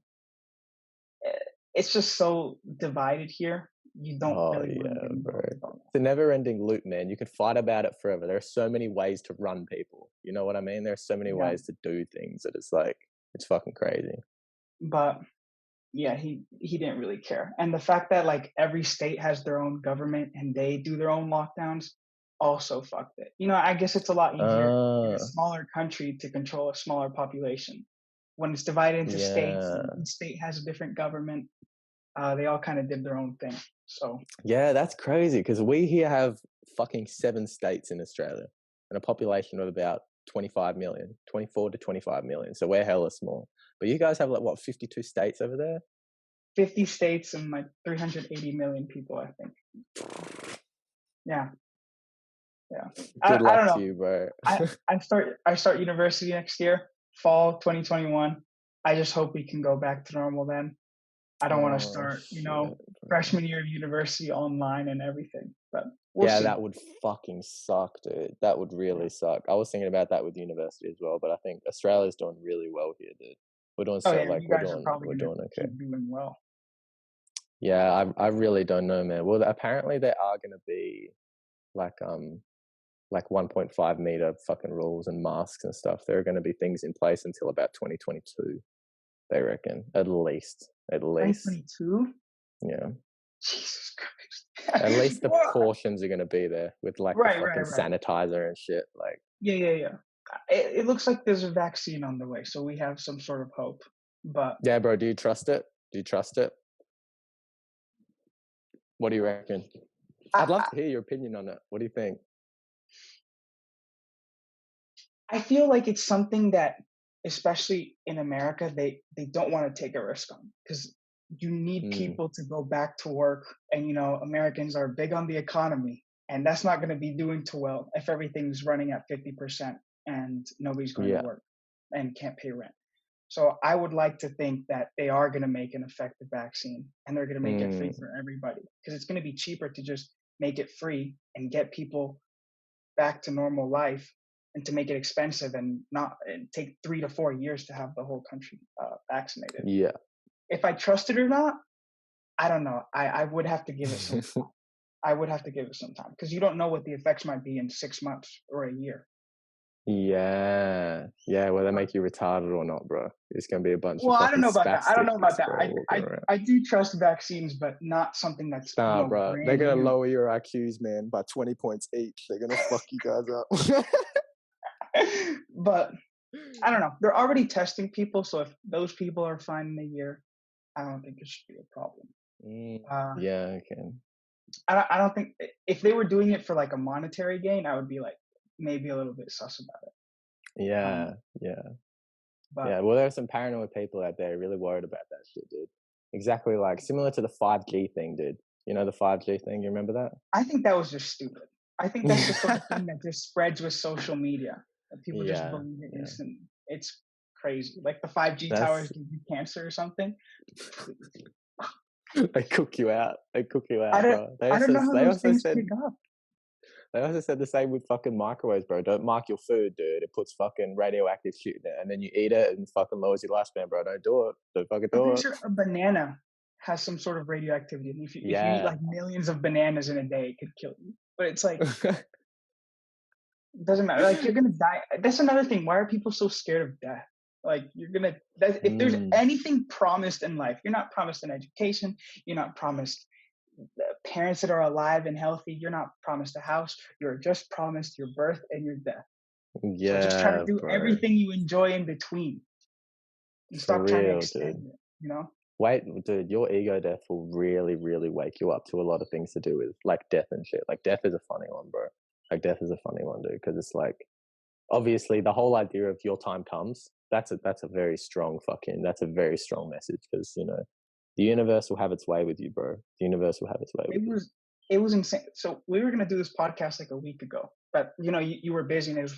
it's just so divided here. You don't Oh really want to yeah, get bro. involved about It's a never-ending loop, man. You could fight about it forever. There are so many ways to run people. You know what I mean? There are so many that. Yeah. ways to do things that it's like. It's fucking crazy. But yeah, he didn't really care. And the fact that like every state has their own government and they do their own lockdowns also fucked it. I guess it's a lot easier in a Uh, smaller country to control a smaller population. When it's divided into states and yeah. each state has a different government, they all kind of did their own thing. So Yeah, that's crazy because we here have fucking 7 states in Australia and a population of about 25 million, 24 to 25 million. So we're hella small. But you guys have like what, 52 states over there? 50 states and like 380 million people, I think. Yeah, yeah. Good I don't luck to know. you, bro. I start university next year, fall 2021. I just hope we can go back to normal then. I don't want to Oh start, shit, bro. freshman year of university online and everything, but we'll Yeah, see. that would fucking suck, dude. That would Yeah. really suck. I was thinking about that with university as well, but I think Australia's doing really well here, dude. We're doing Oh so yeah, like you guys are probably we're gonna doing okay. keep doing well. Yeah, I really don't know, man. Well, apparently there are gonna be like 1.5 meter fucking rules and masks and stuff. There are going to be things in place until about 2022. They reckon, at least. 2022? Yeah. Jesus At Christ. least the What? precautions are going to be there with like the Right, fucking right, right. sanitizer and shit. Like, Yeah. It looks like there's a vaccine on the way, so we have some sort of hope. But yeah, bro. Do you trust it? Do you trust it? What do you reckon? I'd love I, to hear your opinion on it. What do you think? I feel like it's something that, especially in America, they don't want to take a risk on because you need Mm, people to go back to work, and Americans are big on the economy, and that's not going to be doing too well if everything's running at 50% and nobody's going to yeah. work and can't pay rent. So I would like to think that they are going to make an effective vaccine and they're going to make it free Mm, for everybody because it's going to be cheaper to just make it free and get people back to normal life and to make it expensive and not and take 3 to 4 years to have the whole country vaccinated. yeah. If I trust it or not, I don't know. I would have to give it some time. I would have to give it some time because you don't know what the effects might be in 6 months or a year. Yeah. Yeah. Whether they make you retarded or not, bro. It's going to be a bunch of Well, I don't fucking know about that. I don't know about spastics, that. bro, I walking I, around. I do trust vaccines, but not something that's Nah, bro. They're brand gonna new. lower your IQs, man, by 20 points each. They're gonna fuck you guys up. But I don't know. They're already testing people, so if those people are fine in a year, I don't think it should be a problem. Uh, Yeah, okay. I don't think if they were doing it for like a monetary gain, I would be like maybe a little bit sus about it. Yeah, Um, yeah, but yeah. Well, there are some paranoid people out there really worried about that shit, dude. Exactly like similar to the 5G thing, dude. You know the 5G thing? You remember that? I think that was just stupid. I think that's the sort of thing that just spreads with social media. That people just Yeah, believe it yeah. instantly. It's crazy. Like the 5G towers That's give you cancer or something. they cook you out. They cook you I out, don't bro. I don't know how those things pick up. They also said the same with fucking microwaves, bro. Don't mark your food, dude. It puts fucking radioactive shit in it, and then you eat it and fucking lowers your lifespan, bro. Don't do it. Don't fucking I'm do pretty it. sure a banana has some sort of radioactivity. And if you eat Yeah. like millions of bananas in a day, it could kill you. But it's like it doesn't matter. Like you're gonna die. That's another thing. Why are people so scared of death? Like if there's Mm, anything promised in life, you're not promised an education. You're not promised parents that are alive and healthy. You're not promised a house. You're just promised your birth and your death. So just try to yeah, do bro. everything you enjoy in between and For stop trying to real, extend dude. it. You know? Wait, dude, your ego death will really, really wake you up to a lot of things to do with like death and shit. Like death is a funny one, bro. Like death is a funny one, dude, because it's like obviously the whole idea of your time comes. That's a very strong message because the universe will have its way with you, bro. The universe will have its way with It you. was it was insane. So we were gonna do this podcast like a week ago, but you were busy and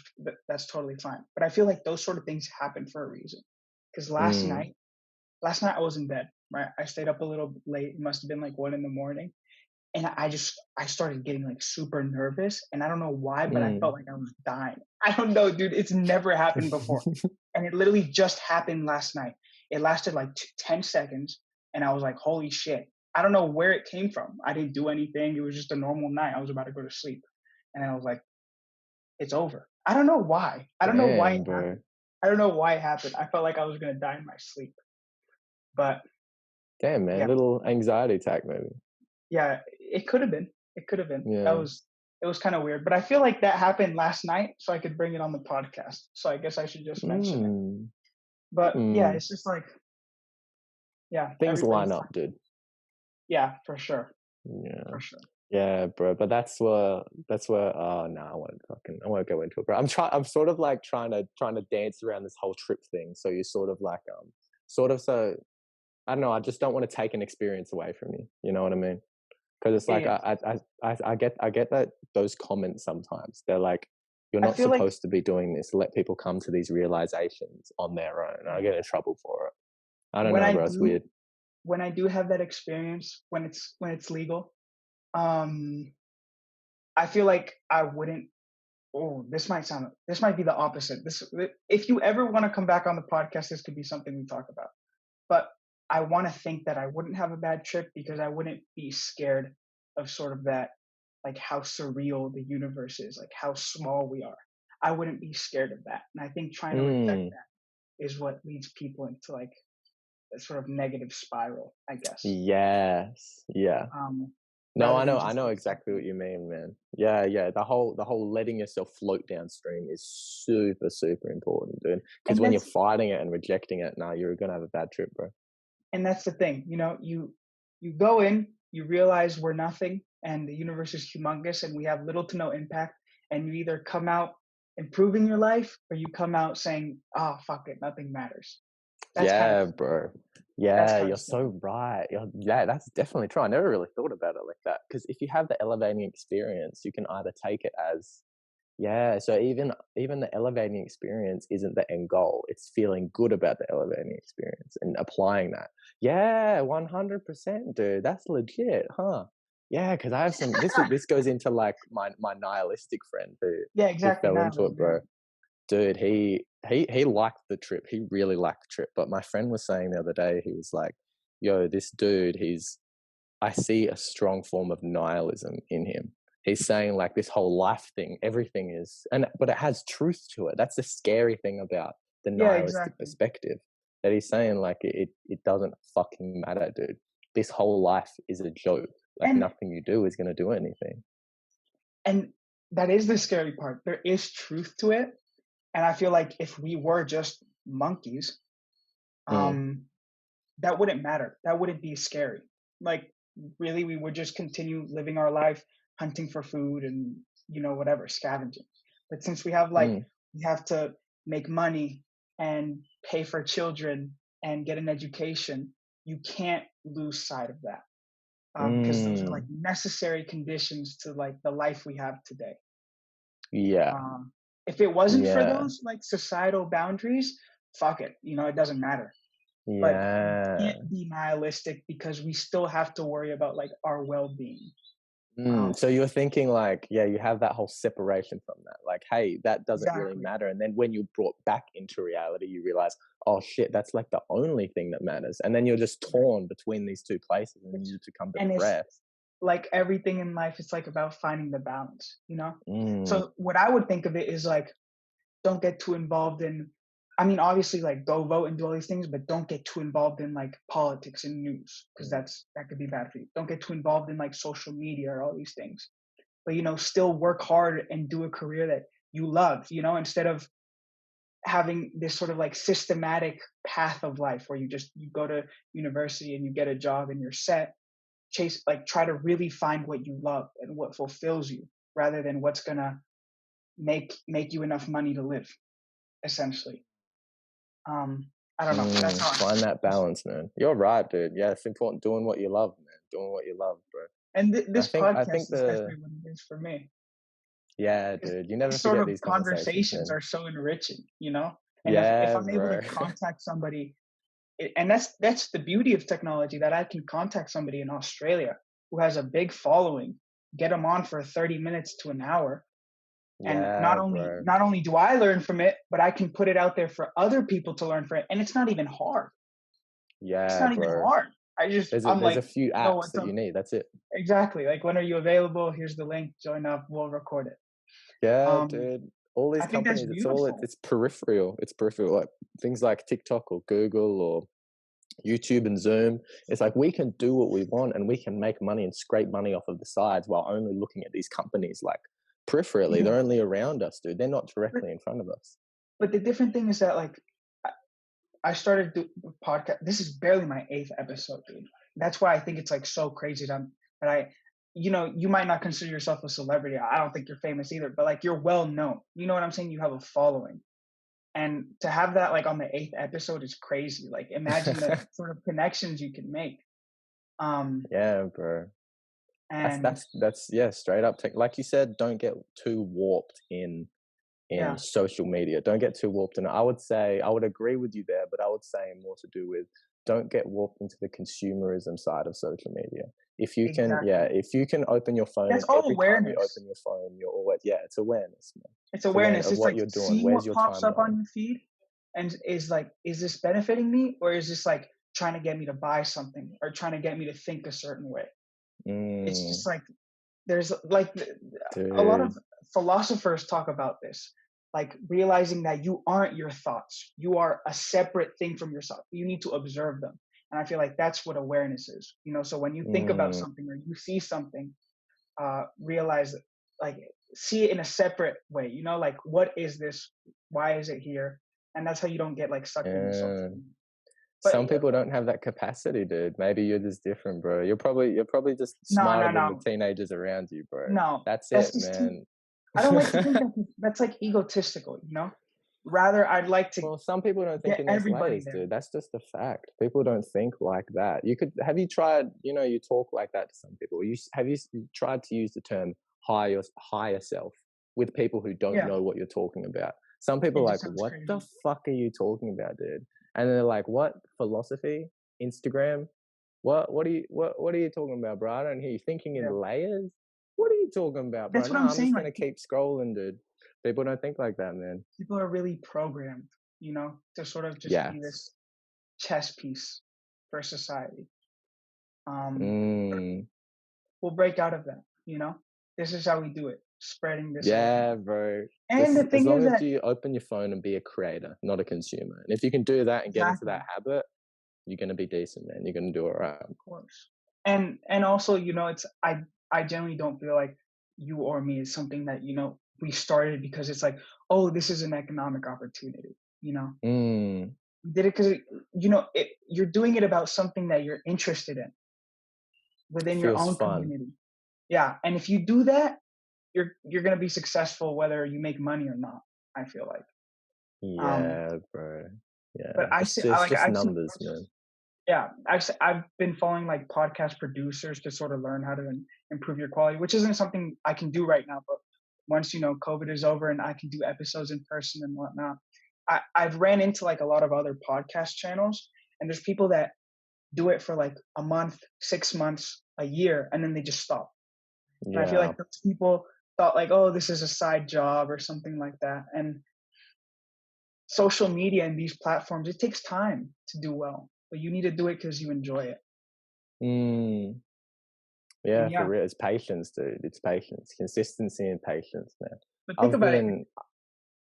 that's totally fine. But I feel like those sort of things happen for a reason. Because Mm, last night I was in bed. Right, I stayed up a little late. It must have been like 1 in the morning, and I started getting like super nervous, and I don't know why, but I felt mm. like I was dying. I don't know, dude. It's never happened before, and it literally just happened last night. It lasted like 10 seconds, and I was like, "Holy shit!" I don't know where it came from. I didn't do anything. It was just a normal night. I was about to go to sleep, and I was like, "It's over." I don't know why. I don't know why it Damn, bro. happened. I don't know why it happened. I felt like I was gonna die in my sleep. But Damn, man, yeah, little anxiety attack maybe. yeah, it could have been. It could have been. Yeah. It was kind of weird. But I feel like that happened last night, so I could bring it on the podcast. So I guess I should just mention it. Mm. But yeah, Mm. it's just like, yeah, Things line everybody's up, dude. yeah, for sure, Yeah. for sure. Yeah, bro. But that's where oh no, I won't go into it, bro. I'm sort of like trying to dance around this whole trip thing. So you're sort of like sort of so I don't know, I just don't want to take an experience away from you. You know what I mean? Because it's Yeah, like yeah. I get that those comments sometimes. They're like, you're I not feel like supposed to be doing this. Let people come to these realizations on their own. I get in trouble for it. I don't when know, I bro. It's do weird. when I do have that experience when it's legal, um, I feel like I wouldn't. Oh, this might be the opposite. This, if you ever want to come back on the podcast, this could be something we talk about. But I want to think that I wouldn't have a bad trip because I wouldn't be scared of sort of that, like how surreal the universe is, like how small we are. I wouldn't be scared of that. And I think trying to reject Mm, that is what leads people into like a sort of negative spiral, I guess. yes. Yeah. No, Rather than I just know exactly accepting what it. you mean, man. Yeah, yeah. The whole letting yourself float downstream is super, super important, dude. Because And when you're fighting it and rejecting it, nah, you're gonna have a bad trip, bro. that's the thing, you go in, you realize we're nothing and the universe is humongous and we have little to no impact, and you either come out improving your life or you come out saying, oh fuck it, nothing matters. That's kind of Yeah, bro. that's Yeah, kind of you're scary. so right. Yeah, that's definitely true. I never really thought about it like that. Because if you have the elevating experience, you can either take it as yeah. So even the elevating experience isn't the end goal. It's feeling good about the elevating experience and applying that. Yeah, 100%, dude. That's legit, huh? Yeah, because I have some. This goes into like my nihilistic friend Yeah, who exactly, fell into it, nihilism, yeah. bro. Dude, he liked the trip. He really liked the trip. But my friend was saying the other day, he was like, "Yo, this dude, I see a strong form of nihilism in him. He's saying like this whole life thing, everything is, but it has truth to it. That's the scary thing about the Yeah, nihilistic exactly. perspective. That he's saying like it doesn't fucking matter, dude. This whole life is a joke. Like and nothing you do is gonna do anything. and that is the scary part. There is truth to it, and I feel like if we were just monkeys, Mm, um that wouldn't matter. That wouldn't be scary. Like really, we would just continue living our life, hunting for food and whatever, scavenging. But since mm, we have to make money and pay for children and get an education, you can't lose sight of that because those are like mm. necessary conditions to like the life we have today. Yeah, Um, if it wasn't for yeah, those like societal boundaries, fuck it, it doesn't matter. But we yeah. can't be nihilistic because we still have to worry about like our well-being. Mm, Um, so you're thinking like, yeah, you have that whole separation from that. Like, hey, that doesn't really exactly. matter. And then when you brought back into reality, you realize, oh shit, that's like the only thing that matters. And then you're just Right. torn between these two places and you It's, need to come to and it's rest. like everything in life, it's like about finding the balance. Mm, So what I would think of it is like, don't get too involved in, I mean, obviously like go vote and do all these things, but don't get too involved in like politics and news because that could be bad for you. Don't get too involved in like social media or all these things. But still work hard and do a career that you love, instead of having this sort of like systematic path of life where you go to university and you get a job and you're set. Chase, like, try to really find what you love and what fulfills you rather than what's gonna make you enough money to live, essentially. I don't know, that's how find that balance, man. You're right, dude. Yeah, it's important doing what you love, man. Doing what you love, bro. and And this I think podcast is the definitely what it is for me. yeah, Because dude, you these never sort forget of these conversations, conversations man. are so enriching. And if Yeah, I'm able to bro. contact somebody, and that's the beauty of technology, that I can contact somebody in Australia who has a big following, get them on for 30 minutes to an hour, and Yeah, bro. not only do I learn from it, but I can put it out there for other people to learn from it, and it's not even hard. It's Yeah, not even bro. hard. I'm There's like, a few yo, apps what's that up? you need. That's it. Exactly. Like, when are you available? Here's the link. Join up. We'll record it. Yeah, Um, dude. all these I think that's companies, beautiful. it's peripheral. It's peripheral. Like things like TikTok or Google or YouTube and Zoom. It's like we can do what we want and we can make money and scrape money off of the sides while only looking at these companies like peripherally. Yeah. They're only around us, dude. They're not But directly in front of us. but the different thing is that like I started the podcast. This is barely my eighth episode, dude. That's why I think it's like so crazy that I, you know, you might not consider yourself a celebrity. I don't think you're famous either, but like you're well known. You know what I'm saying? You have a following, and to have that like on the eighth episode is crazy. Like imagine the sort of connections you can make. Um, Yeah, bro. and That's yeah, straight up. Like you said, don't get too warped in yeah, social media. Don't get too warped in it. I would say I would agree with you there, but I would say more to do with don't get warped into the consumerism side of social media. If you can, yeah, exactly. if you can open your phone That's and all every time you awareness. open your phone, you're always, yeah, it's awareness, man. It's It's awareness awareness. of It's what like you're doing. seeing Where's what your pops up on timeline? your feed, and is like, is this benefiting me, or is this like trying to get me to buy something, or trying to get me to think a certain way? It's Mm, just like there's like a lot of dude. philosophers talk about this, like realizing that you aren't your thoughts. You are a separate thing from yourself. You need to observe them, and I feel like that's what awareness is. You know, so when you think about Mm, something or you see something, realize that, like see it in a separate way, you know, like what is this, why is it here, and that's how you don't get like sucked into social yeah. media. But Some people don't have that capacity, dude. Maybe you're just different, bro. You're probably just no, smarter no, than the no, teenagers around you, bro. no, That's that's it, just too, man. I don't like to think that that's like egotistical, you know, rather I'd like to Well, some people don't think get in those everybody layers, there. dude. That's just a fact. People don't think like that. You could have you tried, you talk like that to some people. Have you tried to use the term higher self with people who don't Yeah, know what you're talking about? Some people it are just like, sounds "What the crazy. fuck are you talking about, dude?" And they're like, "What philosophy? Instagram? What are you talking about, bro? I don't hear you thinking in Yeah, layers. What are you talking about, bro? that's No, what I'm I'm saying, just like gonna keep scrolling, dude. People don't think like that, man. people are really programmed, you know, to sort of just be Yes. this chess piece for society. um Mm. we'll break out of that, you know? This is how we do it, spreading this awareness. Yeah, bro. And Just the as thing is long as that you open your phone and be a creator, not a consumer. And if you can do that and get into exactly, that habit, you're gonna be decent, man. You're gonna do all right. of course. And also, you know, it's I generally don't feel like you or me is something that, you know, we started because it's like, oh, this is an economic opportunity, you know? Mm. We did it because, you know, you're doing it about something that you're interested in within your Feels own fun. community. Yeah. And if you do that, you're gonna be successful whether you make money or not, I feel like. Um, Yeah, bro. but Yeah. I It's see, just just I've seen numbers, cases. man. Yeah, I've been following like podcast producers to sort of learn how to improve your quality, which isn't something I can do right now. But once, you know, COVID is over and I can do episodes in person and whatnot, I've ran into like a lot of other podcast channels, and there's people that do it for like a month, 6 months, a year, and then they just stop. And I feel Yeah. like those people thought like, oh, this is a side job or something like that. And social media and these platforms, it takes time to do well, but you need to do it because you enjoy it. Mm. Yeah, And for yeah, real. It's patience, dude. It's patience. Consistency and patience, man. but think I've about it. been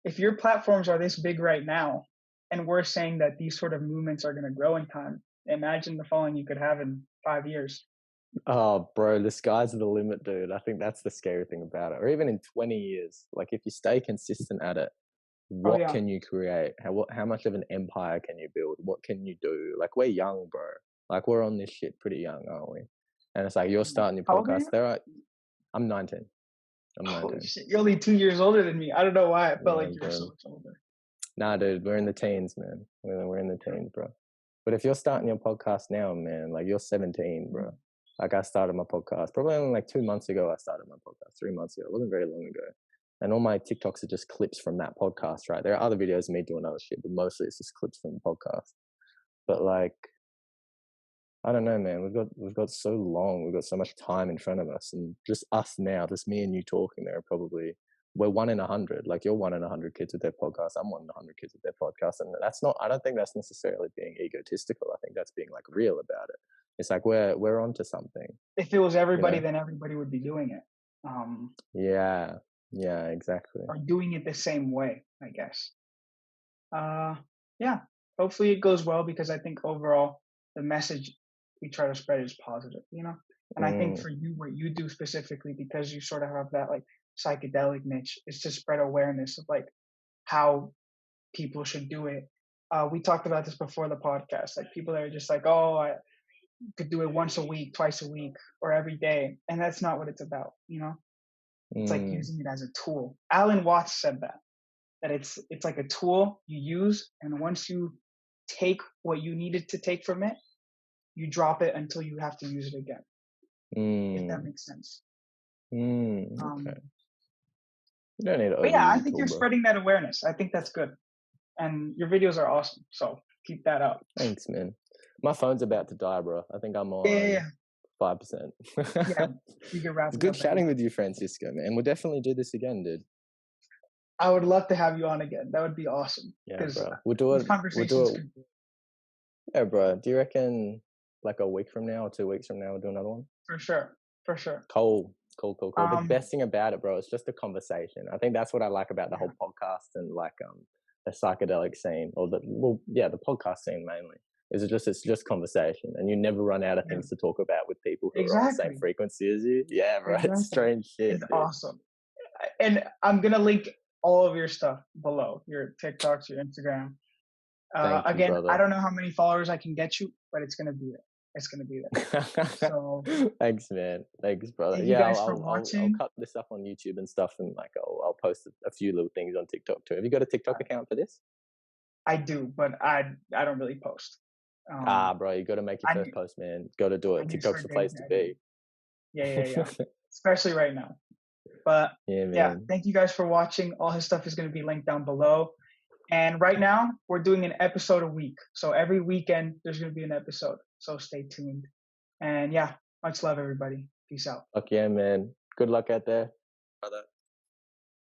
If your platforms are this big right now, and we're saying that these sort of movements are going to grow in time, imagine the following you could have in 5 years. Oh, bro, the sky's the limit, dude. I think that's the scary thing about it. Or even in 20 years, like if you stay consistent at it, Oh what yeah, can you create? How much of an empire can you build? What can you do? Like we're young, bro. Like we're on this shit pretty young, aren't we? And it's like you're yeah. starting your How old are podcast. you? I'm 19. I'm Holy 19. shit, you're only 2 years older than me. I don't know why I felt Yeah, like you were so bro. much older. Nah, dude, we're in the teens, man. We're in the teens, bro. But if you're starting your podcast now, man, like you're 17, bro. Like I started my podcast probably only like 2 months ago. I started my podcast 3 months ago. It wasn't very long ago. And all my TikToks are just clips from that podcast, right? There are other videos of me doing other shit, but mostly it's just clips from the podcast. But like, I don't know, man. We've got so long. We've got so much time in front of us, and just us now, just me and you talking. There are probably we're 1 in 100. Like you're 1 in 100 kids with their podcast. I'm 1 in 100 kids with their podcast, and that's not. I don't think that's necessarily being egotistical. I think that's being like real about it. It's like we're onto something, If it was you everybody, know? then everybody would be doing it. Um, Yeah, Yeah, exactly. or doing it the same way, I guess. Uh, yeah, hopefully it goes well because I think overall the message we try to spread is positive, you know? And I think Mm, for you, what you do specifically, because you sort of have that like psychedelic niche, is to spread awareness of like how people should do it. We talked about this before the podcast. Like people that are just like, oh, I could do it once a week, twice a week, or every day, and that's not what it's about. You know, it's like mm, using it as a tool. Alan Watts said that it's like a tool you use, and once you take what you needed to take from it, you drop it until you have to use it again. If that mm, makes sense. okay. Um, You don't need to but yeah, I overuse a think tool, you're bro. spreading that awareness. I think that's good, and your videos are awesome. So keep that up. Thanks, man. My phone's about to die, bro. I think I'm Yeah, yeah, on yeah. 5%. Yeah, we can wrap It's it good up anyway. chatting with you, Francisco, man. We'll definitely do this again, dude. I would love to have you on again. That would be awesome Yeah, because bro. We'll do these it. We'll do conversations it. could, Yeah, bro. Do you reckon like a week from now or 2 weeks from now we'll do another one? for sure, for sure. Cool. Cool, cool, cool. The Um, best thing about it, bro, is just a conversation. I think that's what I like about the yeah, whole podcast and like the psychedelic scene or the podcast scene mainly. It's just conversation and you never run out of yeah, things to talk about with people who are on the same exactly, frequency as you. Yeah, bro. It's exactly. strange shit, It's dude. awesome, and I'm gonna link all of your stuff below, your TikToks, your Instagram. Thank you, Again, I brother. don't know how many followers I can get you, but it's gonna be there. It's gonna be there. So Thanks, man. Thanks, brother. thank you Yeah, guys for I'll watching. cut this up on YouTube and stuff, and like I'll post a few little things on TikTok too. Have you got a TikTok account for this? I do, but I don't really post. Ah, bro, you got to make your I first need post, man. Got to do I it. need to TikTok's start the getting place to editing. be. Yeah, yeah, yeah. Especially right now. But Yeah, yeah, man. thank you guys for watching. All his stuff is going to be linked down below. And right now, we're doing an episode a week. So every weekend, there's going to be an episode. So stay tuned. And yeah, much love, everybody. Peace out. Fuck yeah, man. Good luck out there, brother.